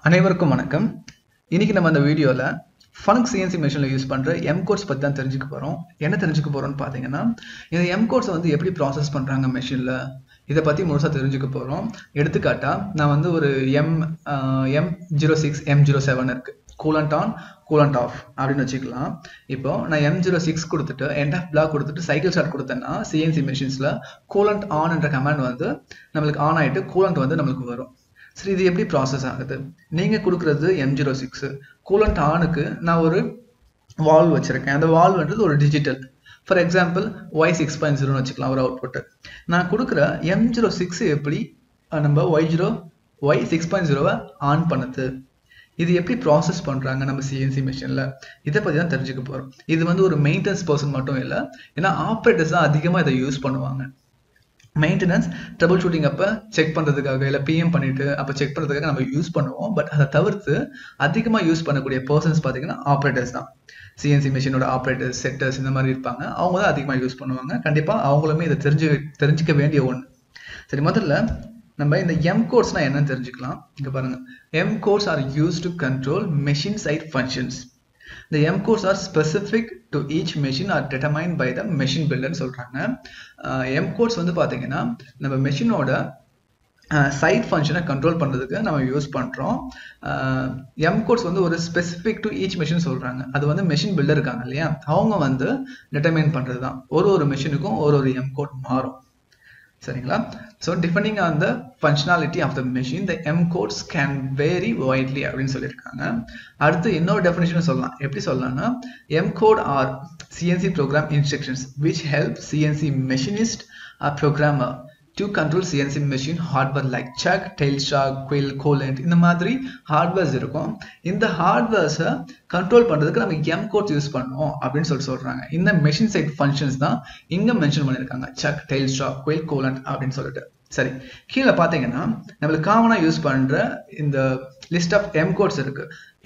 அனைவருக்கும் வணக்கம். இன்னைக்கு நம்ம இந்த வீடியோல Fanuc CNC மெஷின்ல யூஸ் பண்ற M கோட்ஸ் பத்தி தான் தெரிஞ்சுக்க போறோம். என்ன தெரிஞ்சுக்க போறோம்னு பாத்தீங்கன்னா, இந்த M கோட்ஸ் வந்து எப்படி ப்ராசஸ் பண்றாங்க மெஷின்ல, இத பத்தி முழுசா தெரிஞ்சுக்க போறோம். எடுத்துக்காட்டா நான் வந்து ஒரு M06 M07 இருக்கு, கூலண்ட் ஆன் கூலண்ட் ஆஃப் அப்படின்னு வச்சுக்கலாம். இப்போ நான் M06 கொடுத்துட்டு எண்ட் ஆஃப் பிளாக் கொடுத்துட்டு சைக்கிள் ஸ்டார்ட் கொடுத்தேன்னா CNC மெஷின்ஸ்ல கூலண்ட் ஆன் என்ற கமாண்ட் வந்து நம்மளுக்கு ஆன் ஆயிட்டு கூலண்ட் வந்து நம்மளுக்கு வரும். சரி, இது எப்படி ப்ராசஸ் ஆகுது? நீங்க கொடுக்கறது M06 கூலண்ட் ஆனுக்கு நான் ஒரு வால்வ் வச்சிருக்கேன். அந்த வால்வ்ன்றது ஒரு டிஜிட்டல், ஃபார் எக்ஸாம்பிள் Y6.0 வச்சுக்கலாம் ஒரு அவுட்புட். நான் கொடுக்குற M06 எப்படி நம்ம Y6.0 ஆன் பண்ணுது, இது எப்படி ப்ராசஸ் பண்றாங்க நம்ம CNC மெஷின்ல, இதை பத்தி தான் தெரிஞ்சுக்க போறோம். இது வந்து ஒரு மெயின்டெனன்ஸ் பர்சன் மட்டும் இல்லை, ஏன்னா ஆப்ரேட்டர்ஸ் தான் அதிகமாக இதை யூஸ் பண்ணுவாங்க. மெயின்டெனன்ஸ் ட்ரபிள் ஷூட்டிங் அப்போ செக் பண்ணுறதுக்காக இல்லை பிஎம் பண்ணிட்டு அப்போ செக் பண்ணுறதுக்காக நம்ம யூஸ் பண்ணுவோம். பட் அதை தவிர்த்து அதிகமாக யூஸ் பண்ணக்கூடிய பர்சன்ஸ் பார்த்தீங்கன்னா ஆப்ரேட்டர்ஸ் தான். சிஎன்சி மிஷினோட ஆப்ரேட்டர்ஸ், செட்டர்ஸ் இந்த மாதிரி இருப்பாங்க, அவங்க தான் அதிகமாக யூஸ் பண்ணுவாங்க. கண்டிப்பாக அவங்களுமே இதை தெரிஞ்சுக்க வேண்டிய ஒன்று. சரி, முதல்ல நம்ம இந்த M கோட்ஸ்னா என்னன்னு தெரிஞ்சுக்கலாம். இங்கே பாருங்க, M codes are use to control machine side functions. The M codes are specific to each machine are determined by the machine builder சொல்றாங்க. M codes வந்து பாத்தீங்கன்னா நம்ம மெஷினோட சைட் ஃபங்க்ஷனை கண்ட்ரோல் பண்றதுக்கு நம்ம யூஸ் பண்றோம். M codes வந்து ஒரு ஸ்பெசிபிக் டு ஈச் மெஷின் சொல்றாங்க. அது வந்து மெஷின் பில்டர் இருக்காங்க இல்லையா, அவங்க வந்து டிட்டர்மைன் பண்றது தான். ஒரு மெஷினுக்கும் ஒரு M code மாறும். சரிங்களா? So depending on the functionality of the machine, the M codes can vary widely அப்படின்னு சொல்லியிருக்காங்க. அடுத்து இன்னொரு டெஃபினிஷன் சொல்லலாம். எப்படி சொல்லலாம்னா, M code are CNC program instructions which help CNC machinist or programmer to control CNC machine hardware like chuck, tail shock, quill, coolant இந்த மாதிரி hardwares இருக்கும். இந்த ஹார்ட்வேர்ஸை கண்ட்ரோல் பண்றதுக்கு நம்ம M கோட்ஸ் யூஸ் பண்ணோம் அப்படின்னு சொல்றாங்க. இந்த மெஷின் சைட் ஃபங்க்ஷன்ஸ் தான் இங்க மென்ஷன் பண்ணிருக்காங்க, chuck, tail shock, quill, coolant அப்படின்னு சொல்லிட்டு. சரி, கீழே பாத்தீங்கன்னா நம்மளுக்கு காமனா யூஸ் பண்ற இந்த லிஸ்ட் ஆஃப் M கோட்ஸ் இருக்கு.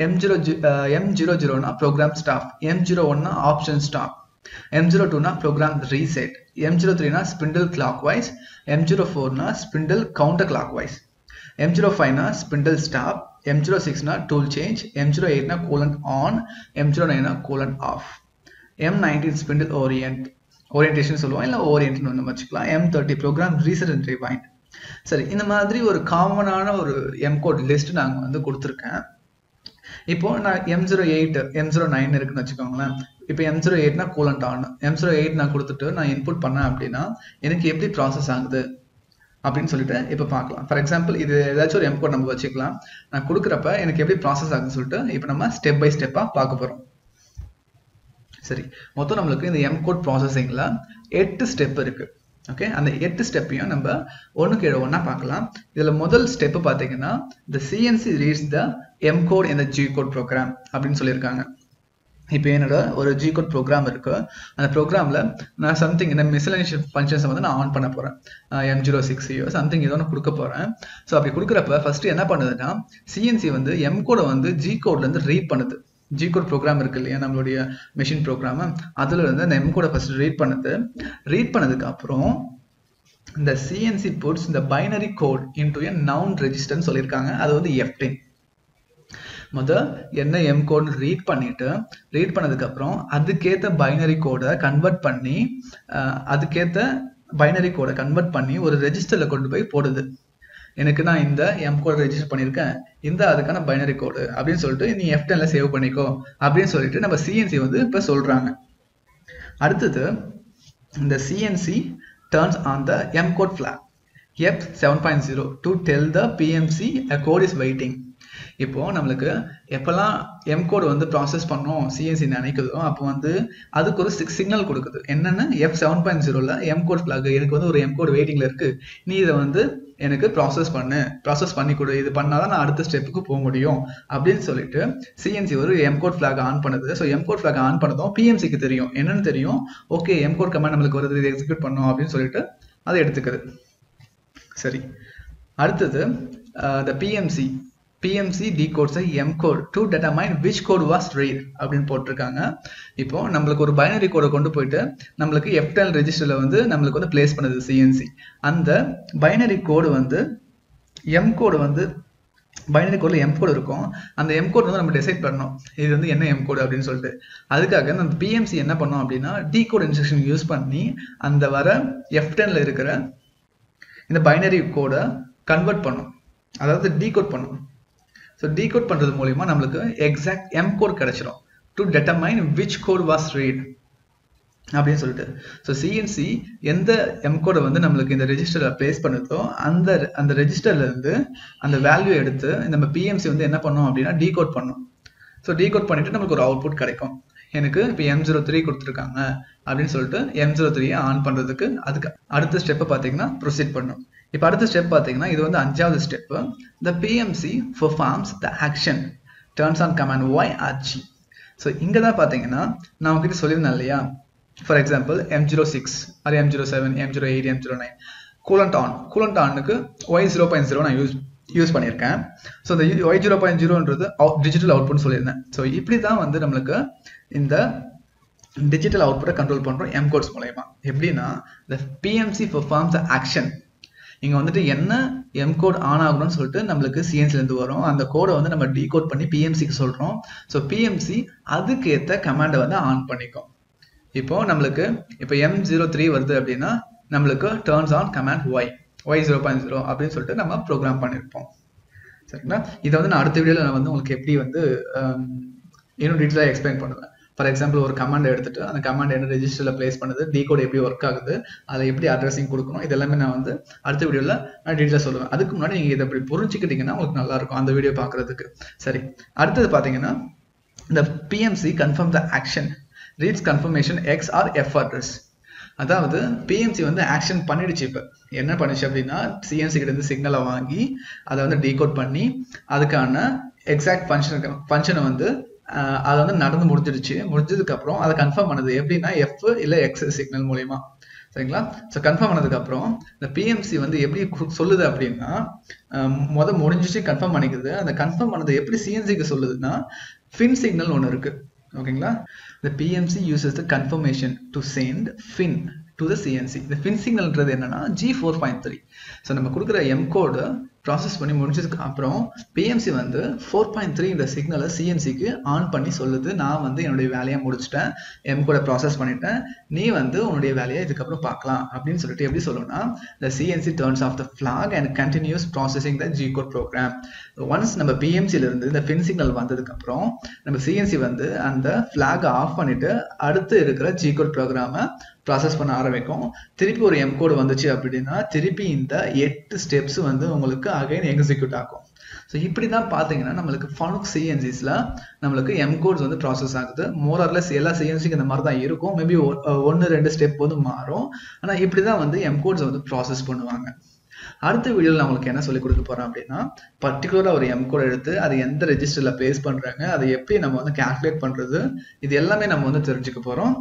M00 program stop, M01 option stop, M02 program reset, M03 spindle clockwise, M04 spindle counterclockwise, M05 spindle stop, M06 tool change, M08 colon on, M09 colon off, M19 spindle orientation சொல்லுவோம், இல்ல orient ஒன்று வச்சுக்கலாம், M30 program reset and rewind. சரி, இந்த மாதிரி ஒரு காமனான ஒரு M கோட் லிஸ்ட் நாங்க வந்து கொடுத்துருக்கேன். இப்போ நான் M08 M09 இருக்குன்னு வச்சுக்கோங்களேன். இப்போ M08 கூலண்ட் ஆன், M08 நான் கொடுத்துட்டு நான் இன்புட் பண்ணேன் அப்படின்னா எனக்கு எப்படி ப்ராசஸ் ஆகுது அப்படின்னு சொல்லிட்டு இப்போ பார்க்கலாம். ஃபார் எக்ஸாம்பிள் இது ஏதாச்சும் ஒரு M கோட் நம்ம வச்சுக்கலாம். நான் கொடுக்குறப்ப எனக்கு எப்படி ப்ராசஸ் ஆகுதுன்னு சொல்லிட்டு இப்போ நம்ம ஸ்டெப் பை ஸ்டெப்பாக பார்க்க போகிறோம். சரி, மொத்தம் நம்மளுக்கு இந்த M கோட் ப்ராசஸிங்கில் 8 ஸ்டெப் இருக்கு. ஓகே, அந்த 8 ஸ்டெப்பையும் நம்ம ஒன்றுக்கு ஒன்றா பார்க்கலாம். இதில் முதல் ஸ்டெப்பு பார்த்தீங்கன்னா the CNC reads the M code in the G code program அப்படின்னு சொல்லியிருக்காங்க. இப்போ என்னோட ஒரு G code ப்ரோக்ராம் இருக்கு. அந்த ப்ரோக்ராமில் நான் சம்திங் இந்த மிஸ்லெனியஸ் ஃபங்க்ஷன்ஸை வந்து நான் ஆன் பண்ண போகிறேன். M06 சம்திங் ஏதோ ஒன்று கொடுக்க போகிறேன். ஸோ அப்படி கொடுக்குறப்ப ஃபர்ஸ்ட் என்ன பண்ணுதுன்னா, CNC வந்து M கோடை வந்து G கோட்லேருந்து ரீட் பண்ணுது. G code ப்ரோக்ராம் இருக்கு இல்லையா, நம்மளுடைய மெஷின் ப்ரோக்ராம், அதுல இருந்து அந்த M கோடை ஃபர்ஸ்ட் ரீட் பண்ணதுக்கு அப்புறம் இந்த CNC puts the binary code into a noun register சொல்லியிருக்காங்க. அது வந்து F10. என்ன M கோட் ரீட் பண்ணதுக்கு அப்புறம் அதுக்கேற்ற பைனரி கோடை கன்வெர்ட் பண்ணி ஒரு ரெஜிஸ்டர்ல கொண்டு போய் போடுது. எனக்கு நான் இந்த M கோட் ரெஜிஸ்டர் பண்ணியிருக்கேன், இந்த அதுக்கான பைனரி கோடு அப்படின்னு சொல்லிட்டு நீ F10ல சேவ் பண்ணிக்கோ அப்படின்னு சொல்லிட்டு நம்ம CNC வந்து இப்ப சொல்றாங்க. அடுத்தது இந்த CNC turns on the M code flag F7.0 to tell the PMC a code is waiting. இப்போ நம்மளுக்கு எப்பெல்லாம் M கோட் வந்து ப்ராசஸ் பண்ணோம் CNC நினைக்குதோ அப்போ வந்து அதுக்கு ஒரு சிக்னல் கொடுக்குது. என்னன்னா F7.0ல M கோட் ஃபிளாக் எனக்கு வந்து ஒரு M கோட் வெயிட்டிங்ல இருக்கு, நீ இதை வந்து எனக்கு ப்ராசஸ் பண்ணி கொடு, இது பண்ணாதான் நான் அடுத்த ஸ்டெப்புக்கு போக முடியும் அப்படின்னு சொல்லிட்டு CNC ஒரு M கோட் ஃபிளாக் ஆன் பண்ணுது. So M code flag on பண்ணதும் PMCக்கு தெரியும், என்னன்னு தெரியும், ஓகே M கோட் கமாண்ட் நம்மளுக்கு வருது, இது எக்ஸிக்யூட் பண்ணோம் அப்படின்னு சொல்லிட்டு அதை எடுத்துக்குது. சரி, அடுத்தது the PMC decodes a M code to determine which code was read அப்படின்னு போட்டிருக்காங்க. இப்போ நம்மளுக்கு ஒரு பைனரி கோடை கொண்டு போயிட்டு நம்மளுக்கு F10 ரெஜிஸ்டர்ல வந்து நம்மளுக்கு வந்து பிளேஸ் பண்ணுது CNC. அந்த பைனரி கோடு வந்து M கோடு வந்து பைனரி கோட்ல எம் கோட் இருக்கும். அந்த எம் கோட் வந்து நம்ம டிசைட் பண்ணணும் இது வந்து என்ன எம் கோட் அப்படின்னு சொல்லிட்டு. அதுக்காக நம்ம பிஎம்சி என்ன பண்ணோம் அப்படின்னா டீகோட் இன்ஸ்ட்ரக்ஷன் யூஸ் பண்ணி அந்த வர F10ல இருக்கிற இந்த பைனரி கோடை கன்வெர்ட் பண்ணும், அதாவது டீகோட் பண்ணும். ஸோ டீகோட் பண்றது மூலியமா நம்மளுக்கு எக்ஸாக்ட் எம் கோட் கிடைச்சிடும் to determine which code was read அப்படின்னு சொல்லிட்டு. ஸோ சிஎன்சி எந்த எம் கோடை வந்து நம்மளுக்கு இந்த ரெஜிஸ்டரில் பிளேஸ் பண்ணுதோ அந்த ரெஜிஸ்டர்ல இருந்து அந்த வேல்யூ எடுத்து நம்ம பிஎம்சி வந்து என்ன பண்ணோம் அப்படின்னா டீகோட் பண்ணும். ஸோ டீகோட் பண்ணிட்டு நமக்கு ஒரு அவுட்புட் கிடைக்கும். எனக்கு இப்போ M03 கொடுத்துருக்காங்க அப்படின்னு சொல்லிட்டு M03 ஆன் பண்றதுக்கு அதுக்கு அடுத்த ஸ்டெப்பை பார்த்தீங்கன்னா ப்ரொசீட் பண்ணும். இப்போ அடுத்த ஸ்டெப் பார்த்தீங்கன்னா இது வந்து 5வது step. The PMC performs the action turns on command Y or G. So இங்கே தான் பார்த்தீங்கன்னா நான் உங்ககிட்ட சொல்லியிருந்தேன் இல்லையா, for example M06 or M07 M08 M09 coolant ஆனுக்கு Y0.0 நான் யூஸ் பண்ணியிருக்கேன். ஸோ இந்த Y0.0ன்றது டிஜிட்டல் அவுட்புட் சொல்லியிருந்தேன். ஸோ இப்படி தான் வந்து நம்மளுக்கு இந்த டிஜிட்டல் அவுட்புட்டை கண்ட்ரோல் பண்ணுறோம் எம் கோட்ஸ் மூலயமா. எப்படின்னா the PMC performs the action. இங்கே வந்துட்டு என்ன எம் கோட் ஆன் ஆகணும்னு சொல்லிட்டு நம்மளுக்கு சிஎன்சிலேருந்து வரும். அந்த கோடை வந்து நம்ம டீகோட் பண்ணி பிஎம்சிக்கு சொல்கிறோம். ஸோ பிஎம்சி அதுக்கேற்ற கமாண்டை வந்து ஆன் பண்ணிக்கும். இப்போ நம்மளுக்கு இப்போ M03 வருது அப்படின்னா நம்மளுக்கு டர்ன்ஸ் ஆன் கமாண்ட் Y0.0 அப்படின்னு சொல்லிட்டு நம்ம ப்ரோக்ராம் பண்ணியிருப்போம். சரிங்களா? இதை வந்து நான் அடுத்த வீடியோவில் நான் வந்து உங்களுக்கு எப்படி வந்து இன்னும் டீட்டெயிலாக எக்ஸ்பிளைன் பண்ணுவேன். ஃபார் எக்ஸாம்பிள் ஒரு கமாண்டை எடுத்துட்டு அந்த கமாண்ட் என்ன ரெஜிஸ்டரில் பிளேஸ் பண்ணுது, டீகோட் எப்படி ஒர்க் ஆகுது, அதை எப்படி அட்ரஸிங் கொடுக்கணும், இது எல்லாமே நான் வந்து அடுத்த வீடியோவில் நான் டீட்டெயிலாக சொல்லுவேன். அதுக்கு முன்னாடி நீங்கள் இதை அப்படி புரிஞ்சுக்கிட்டீங்கன்னா உங்களுக்கு நல்லா இருக்கும் அந்த வீடியோ பார்க்குறதுக்கு. சரி, அடுத்தது பார்த்தீங்கன்னா இந்த PMC confirm the action reads confirmation X or F address. அதாவது பிஎம்சி வந்து ஆக்ஷன் பண்ணிடுச்சு. இப்போ என்ன பண்ணிச்சு அப்படின்னா சிஎன்சி கிட்ட இருந்து சிக்னலை வாங்கி அதை வந்து டீகோட் பண்ணி அதுக்கான எக்ஸாக்ட் ஃபங்க்ஷனை வந்து அதை வந்து நடந்து முடிஞ்சதுக்கு அப்புறம் அதை கன்ஃபார்ம் பண்ணுது. எப்படின்னா F இல்லை X சிக்னல் மூலியமா. சரிங்களா? ஸோ கன்ஃபார்ம் பண்ணதுக்கு அப்புறம் இந்த பிஎம்சி வந்து எப்படி சொல்லுது அப்படின்னா முடிஞ்சிச்சு கன்ஃபார்ம் பண்ணிக்குது. அந்த கன்ஃபார்ம் பண்ணது எப்படி சிஎன்சிக்கு சொல்லுதுன்னா ஃபின் சிக்னல் ஒன்று இருக்கு. ஓகேங்களா? The PMC uses the confirmation to send fin to the CNC. The fin signalன்றது என்னன்னா G4.3. ஸோ நம்ம கொடுக்குற எம் கோடு ப்ராசஸ் பண்ணி முடிஞ்சதுக்கு அப்புறம் பிஎம்சி வந்து 4.3 இந்த சிக்னலை சிஎன்சிக்கு ஆன் பண்ணி சொல்லுது, நான் வந்து என்னுடைய வேலையை முடிச்சுட்டேன், எம் கோடை ப்ராசஸ் பண்ணிட்டேன், நீ வந்து உன்னுடைய வேலையை இதுக்கப்புறம் பார்க்கலாம் அப்படின்னு சொல்லிட்டு எப்படி சொல்லணும்னா the CNC turns off the flag and continues processing the G code program. Once நம்ம பிஎம்சில இருந்து இந்த ஃபின் சிக்னல் வந்ததுக்கு அப்புறம் நம்ம சிஎன்சி வந்து அந்த ஃபிளாகை ஆஃப் பண்ணிட்டு அடுத்து இருக்கிற G code ப்ரோக்ராமை ப்ராசஸ் பண்ண ஆரம்பிக்கும். திருப்பி ஒரு எம் கோடு வந்துச்சு அப்படின்னா திருப்பி இந்த 8 ஸ்டெப்ஸ் வந்து உங்களுக்கு அகைன் எக்ஸிக்யூட் ஆகும். ஸோ இப்படி தான் பார்த்தீங்கன்னா நம்மளுக்கு Fanuc CNCஸ்ல நம்மளுக்கு எம் கோட்ஸ் வந்து ப்ராசஸ் ஆகுது. மோரர்லெஸ் எல்லா சிஎன்சிக்கு இந்த மாதிரி தான் இருக்கும். மேபி 1-2 ஸ்டெப் வந்து மாறும். ஆனால் இப்படி தான் வந்து எம் கோட்ஸ் வந்து ப்ராசஸ் பண்ணுவாங்க. அடுத்த வீடியோவில் நான் உங்களுக்கு என்ன சொல்லி கொடுக்க போறேன் அப்படின்னா பர்டிகுலராக ஒரு எம் கோட் எடுத்து அது எந்த ரெஜிஸ்டரில் பிளேஸ் பண்ணுறாங்க, அதை எப்படி நம்ம வந்து கால்குலேட் பண்ணுறது, இது எல்லாமே நம்ம வந்து தெரிஞ்சுக்க போகிறோம்.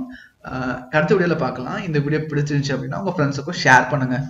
அடுத்த வீடியோவில் பார்க்கலாம். இந்த வீடியோ பிடிச்சிருந்துச்சு அப்படின்னா உங்கள் ஃப்ரெண்ட்ஸுக்கும் ஷேர் பண்ணுங்கள்.